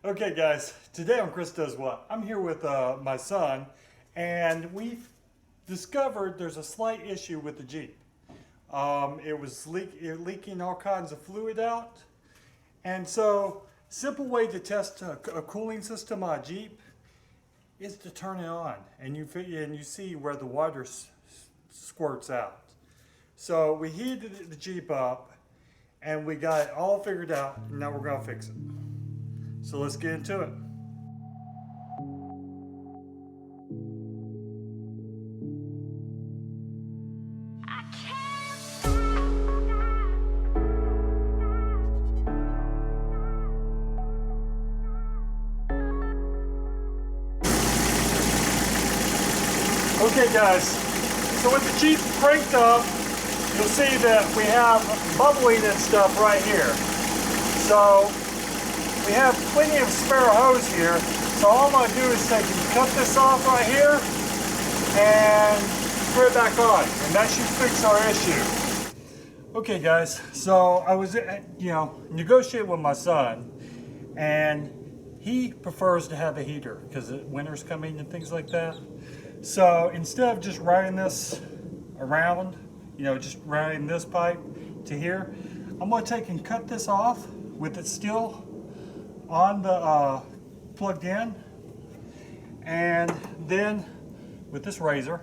Okay guys, today on Chris Does What, I'm here with my son, and we've discovered there's a slight issue with the Jeep. It was leaking all kinds of fluid out, and so simple way to test a cooling system on a Jeep is to turn it on, and you see where the water squirts out. So we heated the Jeep up, and we got it all figured out, and now we're gonna fix it. So let's get into it. Okay guys, so with the Jeep cranked up, you'll see that we have bubbling and stuff right here. So we have plenty of spare hose here, so all I'm going to do is cut this off right here and put it back on, and that should fix our issue. Okay guys, so I was negotiating with my son, and he prefers to have a heater because winter's coming and things like that. So instead of just riding this around, just riding this pipe to here, I'm going to take and cut this off with it still on the plugged in, and then with this razor,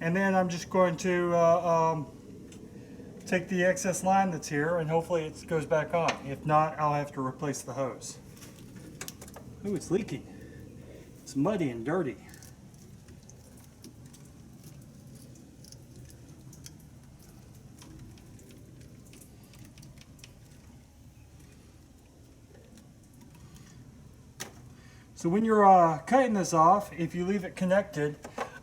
and then I'm just going to take the excess line that's here, and hopefully it goes back on. If not, I'll have to replace the hose. Ooh, it's leaking. It's muddy and dirty. So when you're cutting this off, if you leave it connected,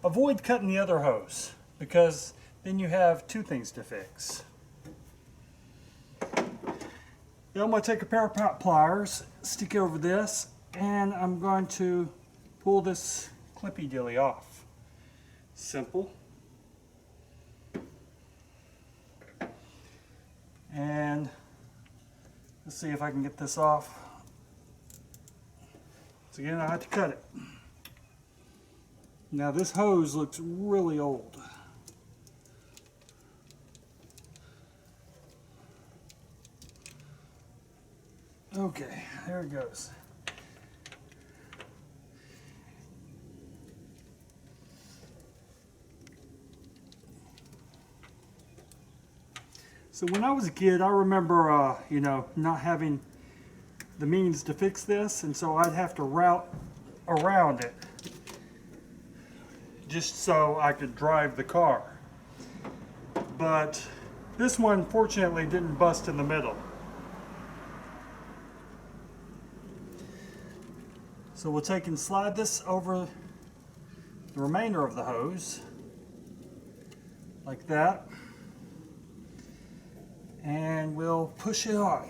avoid cutting the other hose, because then you have two things to fix. Then I'm going to take a pair of pliers, stick it over this, and I'm going to pull this clippy-dilly off. Simple. And let's see if I can get this off. So again, I have to cut it. Now this hose looks really old. Okay, there it goes. So when I was a kid, I remember, not having the means to fix this, and so I'd have to route around it just so I could drive the car. But this one fortunately didn't bust in the middle. So we'll take and slide this over the remainder of the hose like that, and we'll push it on.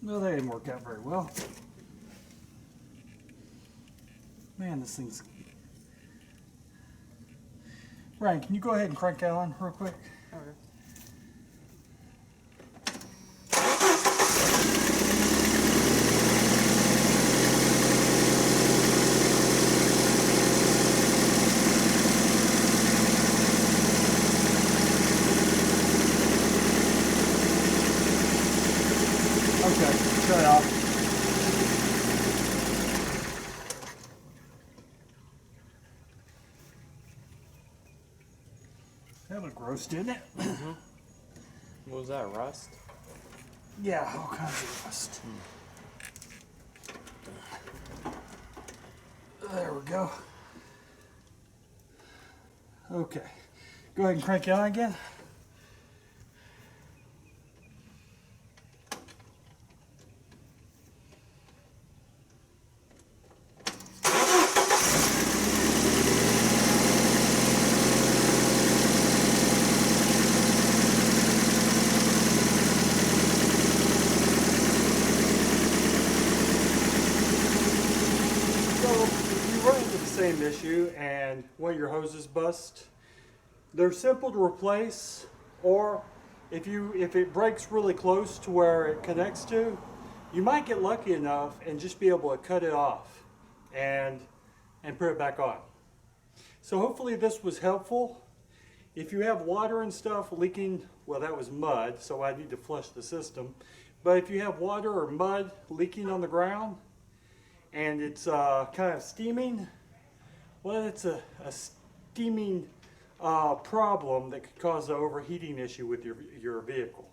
Well, that didn't work out very well. Man, this thing's... Ryan, can you go ahead and crank that on real quick? Okay. Okay, shut it off. That looked gross, didn't it? Mm-hmm. What was that, rust? Yeah, all kinds of rust. There we go. Okay, go ahead and crank it on again. same issue and one of your hoses bust, they're simple to replace, or if it breaks really close to where it connects to, you might get lucky enough and just be able to cut it off and put it back on. So hopefully this was helpful. If you have water and stuff leaking, well, that was mud, so I need to flush the system. But if you have water or mud leaking on the ground and it's kind of steaming, well, it's a steaming problem that could cause an overheating issue with your vehicle.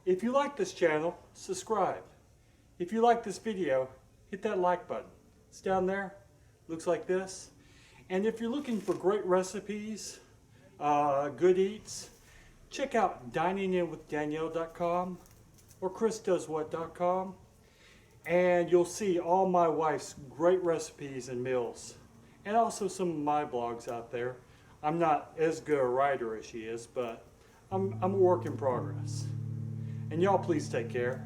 If you like this channel, subscribe. If you like this video, hit that like button. It's down there, looks like this. And if you're looking for great recipes, good eats, check out dininginwithdanielle.com or chrisdoeswhat.com, and you'll see all my wife's great recipes and meals, and also some of my blogs out there. I'm not as good a writer as she is, but I'm a work in progress. And y'all please take care.